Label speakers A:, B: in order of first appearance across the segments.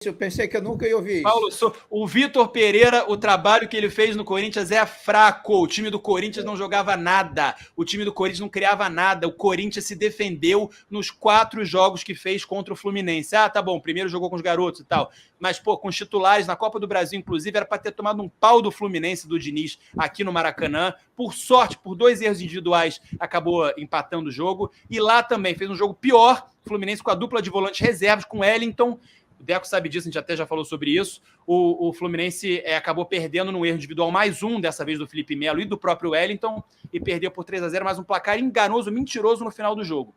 A: Eu pensei que eu nunca ia ouvir
B: Paulo,
A: isso.
B: o Vitor Pereira, o trabalho que ele fez no Corinthians é fraco. O time do Corinthians não jogava nada. O time do Corinthians não criava nada. O Corinthians se defendeu nos 4 jogos que fez contra o Fluminense. Ah, tá bom, primeiro jogou com os garotos e tal. Mas, pô, com os titulares na Copa do Brasil, inclusive, era para ter tomado um pau do Fluminense, do Diniz, aqui no Maracanã. Por sorte, por 2 erros individuais, acabou empatando o jogo. E lá também fez um jogo pior. O Fluminense com a dupla de volantes reservas, com Wellington. O Deco sabe disso, a gente até já falou sobre isso. O Fluminense acabou perdendo no erro individual mais um, dessa vez do Felipe Melo e do próprio Wellington, e perdeu por 3-0, mais um placar enganoso, mentiroso no final do jogo.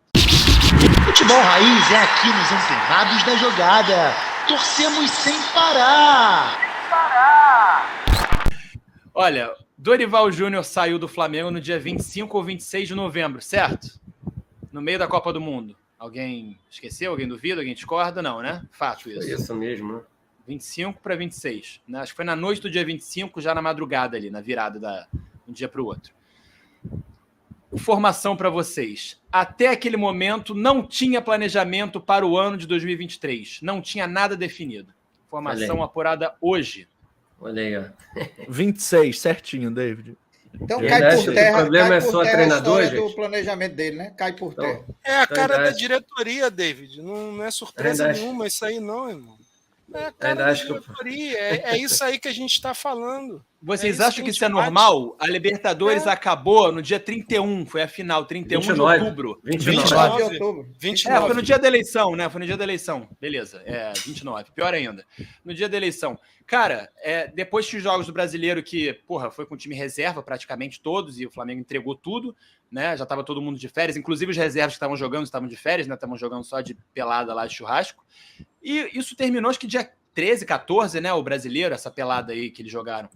C: Futebol Raiz é aqui nos Enterrados da Jogada. Torcemos sem parar.
B: Olha, Dorival Júnior saiu do Flamengo no dia 25 ou 26 de novembro, certo? No meio da Copa do Mundo. Alguém esqueceu? Alguém duvida? Alguém discorda? Não, né? Fato isso.
D: Foi isso mesmo, né?
B: 25 para 26. Né? Acho que foi na noite do dia 25, já na madrugada ali, na virada de um dia para o outro. Informação para vocês. Até aquele momento não tinha planejamento para o ano de 2023. Não tinha nada definido. Informação apurada hoje.
D: Olha aí, ó.
E: 26, certinho, David.
A: Então cai por terra,
D: o problema é só treinador,
A: do planejamento dele, né? Cai por terra.
F: É a cara da diretoria, David. Não é surpresa nenhuma isso aí, não, irmão. É a cara da diretoria. É isso aí que a gente está falando.
B: Vocês acham que isso é normal? A Libertadores acabou no dia 31, foi a final, 31 de outubro.
A: 29 de outubro.
F: 29.
B: Foi no dia da eleição, né? Foi no dia da eleição. Beleza, 29. Pior ainda. No dia da eleição. Cara, depois que os jogos do Brasileiro, que, porra, foi com o time reserva praticamente todos, e o Flamengo entregou tudo, né? Já estava todo mundo de férias, inclusive os reservas que estavam jogando estavam de férias, né? Estavam jogando só de pelada lá de churrasco. E isso terminou, acho que dia 13, 14, né? O Brasileiro, essa pelada aí que eles jogaram.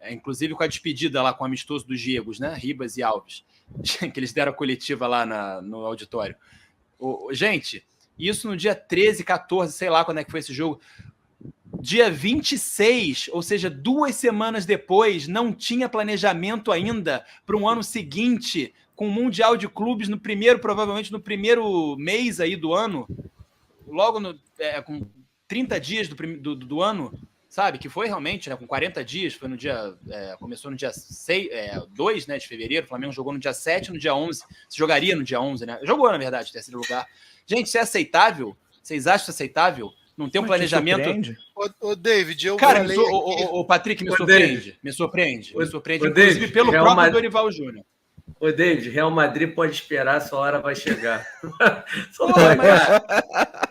B: Inclusive com a despedida lá com o amistoso dos Diegos, né? Ribas e Alves, que eles deram a coletiva lá no auditório. Gente, isso no dia 13, 14, sei lá quando é que foi esse jogo. Dia 26, ou seja, 2 semanas depois, não tinha planejamento ainda para um ano seguinte, com o Mundial de Clubes no primeiro, provavelmente no primeiro mês aí do ano, logo com 30 dias do ano, sabe? Que foi realmente, né, com 40 dias, foi no dia, começou no dia 2, né, de fevereiro, o Flamengo jogou no dia 7, no dia 11, se jogaria no dia 11, né? Jogou, na verdade, terceiro lugar. Gente, isso é aceitável? Vocês acham isso aceitável? Não tem um planejamento?
F: Ô, David, eu
B: Cara, o Patrick me surpreende. Me surpreende, inclusive
D: David,
B: pelo próprio Dorival Júnior.
D: Ô, David, Real Madrid pode esperar, sua hora vai chegar.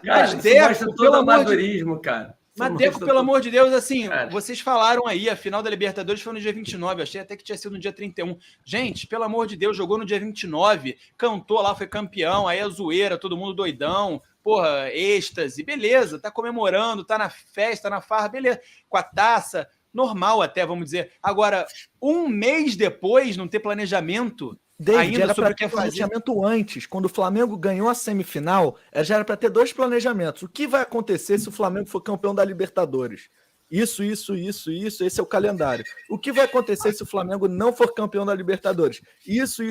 B: Mas
D: Deco, pelo amadorismo, cara.
B: Mas, Deco, pelo amor de Deus, assim, vocês falaram aí, a final da Libertadores foi no dia 29, eu achei até que tinha sido no dia 31. Gente, pelo amor de Deus, jogou no dia 29, cantou lá, foi campeão, aí a zoeira, todo mundo doidão, porra, êxtase, beleza, tá comemorando, tá na festa, na farra, beleza, com a taça, normal até, vamos dizer. Agora, um mês depois, não ter planejamento...
E: David,
B: ainda
E: era
B: sobre
E: para ter planejamento antes. Quando o Flamengo ganhou a semifinal, já era para ter 2 planejamentos. O que vai acontecer se o Flamengo for campeão da Libertadores? Isso, esse é o calendário. O que vai acontecer se o Flamengo não for campeão da Libertadores? Isso,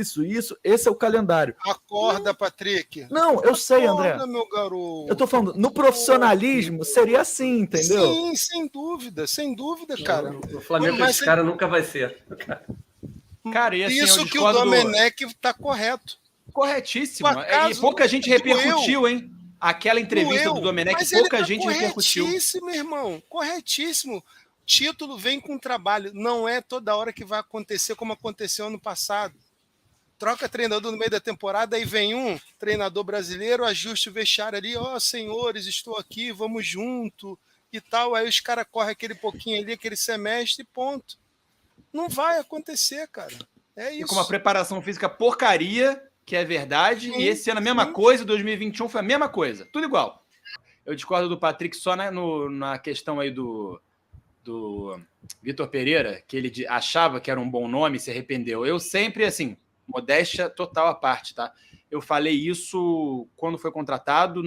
E: esse é o calendário.
F: Acorda, Patrick.
E: Não, eu sei, André.
F: Meu garoto.
E: Eu tô falando, no profissionalismo seria assim, entendeu?
F: Sim, sem dúvida, cara.
D: O Flamengo esse cara nunca vai ser.
B: Cara, e assim,
F: isso que o Domenech tá correto.
B: Corretíssimo. E pouca gente repercutiu, hein? Aquela entrevista do Domenech, pouca gente repercutiu.
F: Corretíssimo, irmão. Corretíssimo. Título vem com trabalho. Não é toda hora que vai acontecer como aconteceu ano passado. Troca treinador no meio da temporada, aí vem um treinador brasileiro, ajuste o vestiário ali, senhores, estou aqui, vamos junto e tal. Aí os caras correm aquele pouquinho ali, aquele semestre e ponto. Não vai acontecer, cara. É isso.
B: E com uma preparação física porcaria, que é verdade, e esse ano a mesma coisa, 2021 foi a mesma coisa. Tudo igual. Eu discordo do Patrick só na questão aí do Vitor Pereira, que ele achava que era um bom nome e se arrependeu. Eu sempre, assim, modéstia total à parte, tá? Eu falei isso quando foi contratado,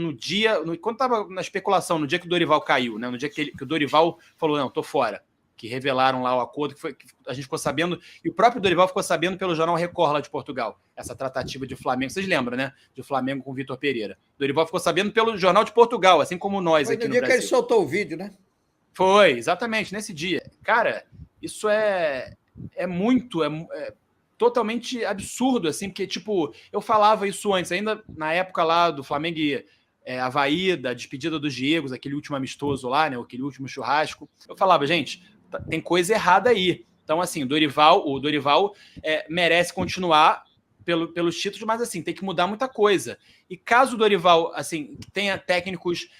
B: quando estava na especulação, no dia que o Dorival caiu, né? No dia que o Dorival falou, não, tô fora. que revelaram lá o acordo, que a gente ficou sabendo, e o próprio Dorival ficou sabendo pelo Jornal Record lá de Portugal, essa tratativa de Flamengo. Vocês lembram, né? De Flamengo com o Vitor Pereira. Dorival ficou sabendo pelo Jornal de Portugal, assim como nós
A: Foi
B: aqui
A: no
B: no
A: dia
B: Brasil.
A: que ele soltou o vídeo, né?
B: Foi, exatamente, nesse dia. Cara, isso é totalmente absurdo, assim, porque, tipo, eu falava isso antes, ainda na época lá do Flamengo e Avaí, da despedida dos Diegos, aquele último amistoso lá, né, aquele último churrasco. Eu falava, gente, tem coisa errada aí. Então, assim, o Dorival merece continuar pelos títulos, mas, assim, tem que mudar muita coisa. E caso o Dorival, assim, tenha técnicos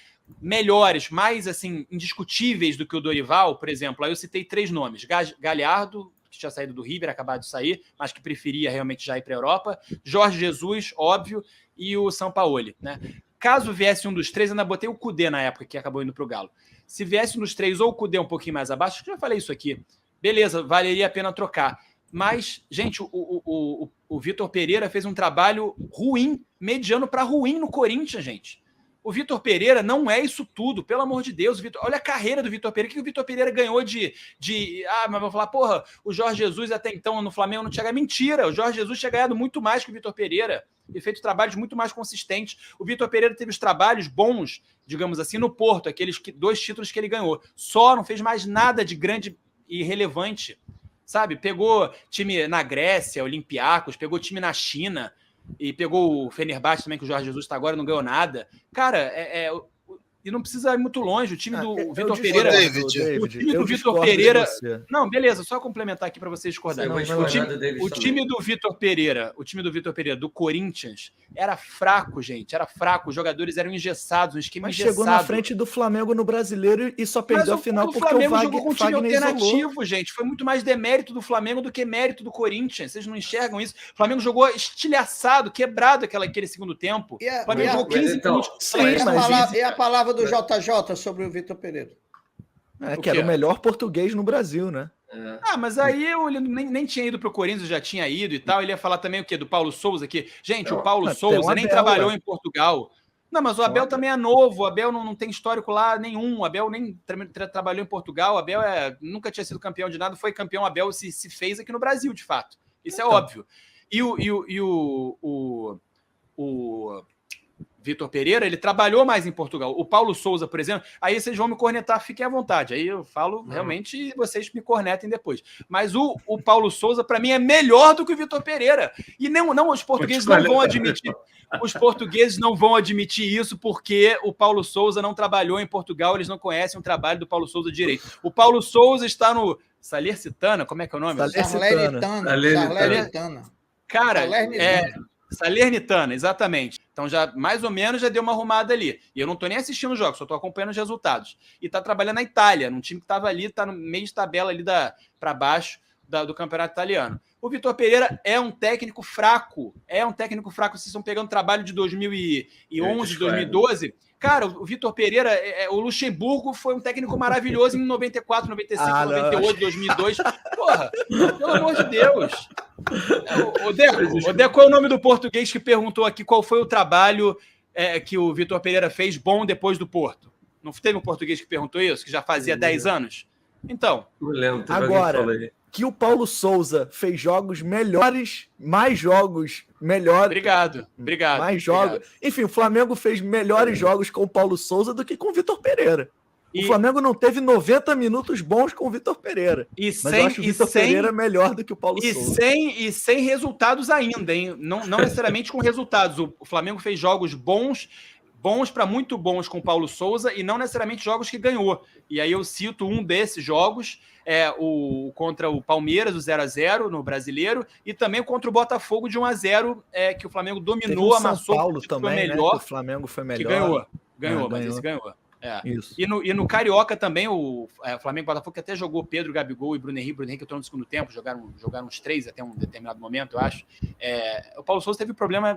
B: melhores, mais, assim, indiscutíveis do que o Dorival, por exemplo, aí eu citei 3 nomes. Galhardo, que tinha saído do River, acabado de sair, mas que preferia realmente já ir para a Europa. Jorge Jesus, óbvio, e o Sampaoli, né? Caso viesse um dos 3, ainda botei o Kudê na época, que acabou indo para o Galo. Se viesse um dos 3 ou o Kudê um pouquinho mais abaixo, eu já falei isso aqui, beleza, valeria a pena trocar. Mas, gente, o Vitor Pereira fez um trabalho ruim, mediano para ruim no Corinthians, gente. O Vitor Pereira não é isso tudo, pelo amor de Deus. Olha a carreira do Vitor Pereira. O que o Vitor Pereira ganhou mas vou falar, porra, o Jorge Jesus até então no Flamengo não tinha ganhado. Mentira, o Jorge Jesus tinha ganhado muito mais que o Vitor Pereira e feito trabalhos muito mais consistentes. O Vitor Pereira teve os trabalhos bons, digamos assim, no Porto, aqueles 2 títulos que ele ganhou. Só não fez mais nada de grande e relevante, sabe? Pegou time na Grécia, Olympiacos, pegou time na China, e pegou o Fenerbahçe também, que o Jorge Jesus está agora, não ganhou nada. Cara, e não precisa ir muito longe. O time do Vitor Pereira... O time do Vitor Pereira... Não, beleza, só complementar aqui para vocês discordarem. O time do Vitor Pereira, do Corinthians, era fraco, gente. Era fraco. Os jogadores eram engessados, um esquema engessado.
E: Chegou na frente do Flamengo no Brasileiro e só perdeu a final porque o
B: Flamengo jogou com um time alternativo,
E: isolou.
B: gente. Foi muito mais demérito do Flamengo do que mérito do Corinthians. Vocês não enxergam isso? O Flamengo jogou estilhaçado, quebrado aquele segundo tempo. O Flamengo jogou 15 minutos.
A: E a palavra do JJ sobre o Vitor Pereira?
E: Que era o melhor português no Brasil, né?
B: Mas aí ele nem tinha ido pro Corinthians, já tinha ido e tal. Ele ia falar também o quê? Do Paulo Souza, que, gente, o Paulo Souza nem trabalhou em Portugal. Não, mas o Abel também é novo. O Abel não tem histórico lá nenhum. O Abel nem trabalhou em Portugal. O Abel nunca tinha sido campeão de nada. Foi campeão. O Abel se fez aqui no Brasil, de fato. Isso é óbvio. E o Vitor Pereira, ele trabalhou mais em Portugal. O Paulo Souza, por exemplo, aí vocês vão me cornetar, fiquem à vontade. Aí eu falo realmente e vocês me cornetem depois. Mas o Paulo Souza, para mim, é melhor do que o Vitor Pereira. E não, os portugueses não vão admitir. Os portugueses não vão admitir isso porque o Paulo Souza não trabalhou em Portugal, eles não conhecem o trabalho do Paulo Souza direito. O Paulo Souza está no Salernitana, como é que é o nome?
A: Salernitana.
B: Cara, Salernitana, exatamente. Então, mais ou menos, já deu uma arrumada ali. E eu não tô nem assistindo os jogos, só tô acompanhando os resultados. E tá trabalhando na Itália, num time que tava ali, tá no meio de tabela ali para baixo do campeonato italiano. O Vitor Pereira é um técnico fraco. Vocês estão pegando trabalho de 2011, 2012. Cara, o Vitor Pereira, o Luxemburgo foi um técnico maravilhoso em 94, 95, 98, 2002. Porra, pelo amor de Deus. O Deco é o nome do português que perguntou aqui qual foi o trabalho que o Vitor Pereira fez bom depois do Porto. Não teve um português que perguntou isso, que já fazia 10 anos? Então.
E: Agora, que o Paulo Souza fez jogos melhores, mais jogos melhores.
B: Obrigado.
E: Mais jogos. Obrigado. Enfim, o Flamengo fez melhores jogos com o Paulo Souza do que com o Vitor Pereira. O Flamengo não teve 90 minutos bons com o Vitor Pereira. Mas eu acho o Vitor Pereira melhor do que o Paulo Souza.
B: Sem resultados ainda, hein? Não necessariamente com resultados. O Flamengo fez jogos bons para muito bons com o Paulo Souza e não necessariamente jogos que ganhou. E aí eu cito um desses jogos, contra o Palmeiras, o 0-0 no Brasileiro, e também contra o Botafogo de 1-0, que o Flamengo dominou, amassou.
E: São Paulo também, foi melhor, né? Que o Flamengo foi melhor.
B: Que ganhou, mas esse ganhou. Isso. E no Carioca também, o Flamengo e o Botafogo, que até jogou Pedro, Gabigol e Bruno Henrique entrou no segundo tempo, jogaram uns 3 até um determinado momento, eu acho. O Paulo Souza teve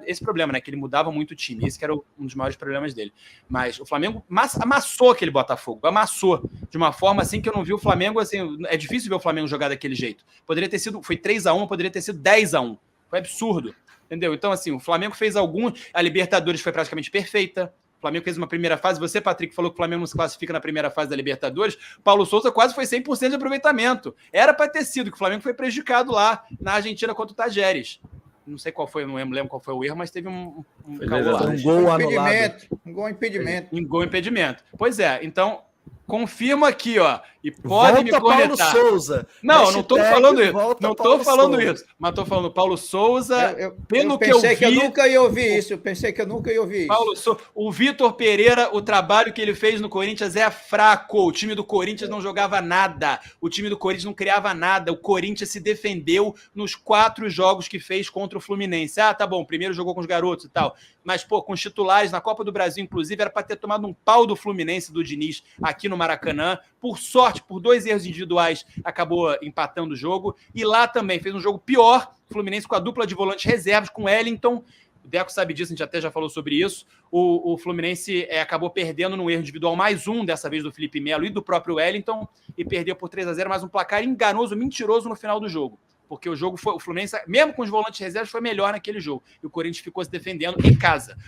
B: esse problema, né? Que ele mudava muito o time. Esse que era um dos maiores problemas dele. Mas o Flamengo amassou aquele Botafogo. Amassou. De uma forma assim que eu não vi o Flamengo, assim, é difícil ver o Flamengo jogar daquele jeito. Poderia ter sido, foi 3-1, poderia ter sido 10-1. Foi absurdo. Entendeu? Então, assim, o Flamengo fez alguns. A Libertadores foi praticamente perfeita. O Flamengo fez uma primeira fase. Você, Patrick, falou que o Flamengo não se classifica na primeira fase da Libertadores. Paulo Souza quase foi 100% de aproveitamento. Era para ter sido, que o Flamengo foi prejudicado lá na Argentina contra o Tajeres. Não sei qual foi, não lembro qual foi o erro, mas teve um caô lá.
E: Um gol anulado.
A: Um gol impedimento.
B: Um gol impedimento. Pois é, então confirma aqui, ó. E pode me cornetar.
E: Paulo Souza.
B: Não, não tô falando isso.
E: Volta
B: Não tô
E: Paulo
B: falando
E: Souza.
B: isso. Mas tô falando Paulo Souza.
A: Eu pensei que eu nunca ia ouvir isso. Eu pensei que eu nunca ia ouvir isso.
B: Paulo Souza. O Vitor Pereira, o trabalho que ele fez no Corinthians é fraco. O time do Corinthians não jogava nada. O time do Corinthians não criava nada. O Corinthians se defendeu nos 4 jogos que fez contra o Fluminense. Ah, tá bom. Primeiro jogou com os garotos e tal. Mas, pô, com os titulares na Copa do Brasil, inclusive, era para ter tomado um pau do Fluminense, do Diniz, aqui no Maracanã. Por sorte, por 2 erros individuais, acabou empatando o jogo. E lá também fez um jogo pior. O Fluminense com a dupla de volantes reservas, com Wellington. O Deco sabe disso, a gente até já falou sobre isso. O Fluminense acabou perdendo no erro individual mais um, dessa vez do Felipe Melo e do próprio Wellington, e perdeu por 3-0, mais um placar enganoso, mentiroso no final do jogo. Porque o jogo foi. O Fluminense, mesmo com os volantes reservas, foi melhor naquele jogo. E o Corinthians ficou se defendendo em casa.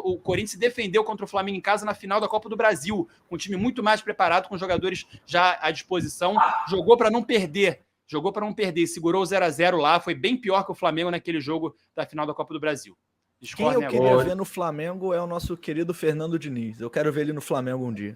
B: O Corinthians se defendeu contra o Flamengo em casa na final da Copa do Brasil, com um time muito mais preparado, com jogadores já à disposição. Jogou para não perder. Segurou o 0-0 lá. Foi bem pior que o Flamengo naquele jogo da final da Copa do Brasil.
E: Quem eu queria ver no Flamengo é o nosso querido Fernando Diniz. Eu quero ver ele no Flamengo um dia.